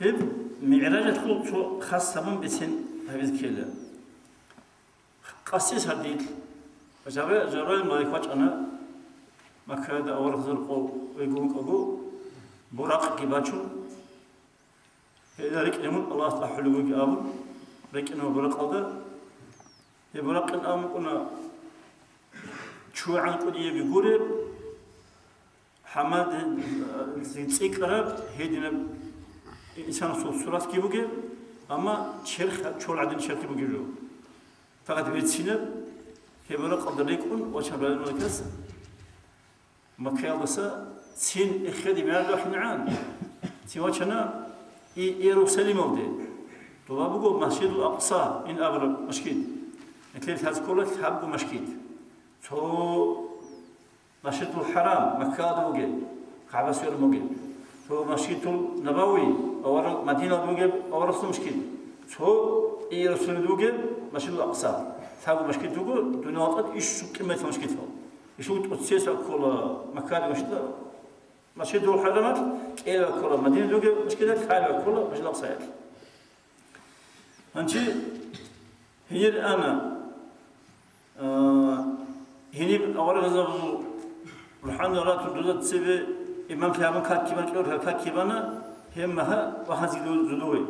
هب معراج تقول شو خاصة من بسين هذا كله قصيص هديل جرى ما يخرج أنا ما كاد أورق زرقو ويقوم أبو براق كباشو إذا ركنهم الله تعالى وجابه ركنوا براق هذا براق الأم كنا شو عن كل يبيقوله حماد تذكره هيدنا إنسان صورات كيبوجي أما شرخ شول عدين شرخ كيبوجي له فقط بيتسينه هبرق قدر يكون وشباب المركز مكيال دسا سين إخدي مالو حنعان سوى يروسلم ودي طبعا بقول مسجد الأقصى إن أبر مسجد مثل هذا كله تحبوا مسجد تو مسجد الحرام مكة دوجي كعبة سير موجي تو مسجد النبوي أو مدينة دوجي أو رسول مسجد تو يروسلم دوجي مسجد الأقصى تحبوا مسجد دوجي دونات إيش كلمة مسجد هو إيش هو تأسيس كل مكة مسجد الحرام إلى كل مدينة دوجي مسجد كعبة كل مسجد الأقصى أنتي هي أنا هني أول غزة روحان الله تدرس سبب إمام كلام كاتبان كلام كاتبانا هم مها وهذه الزلوي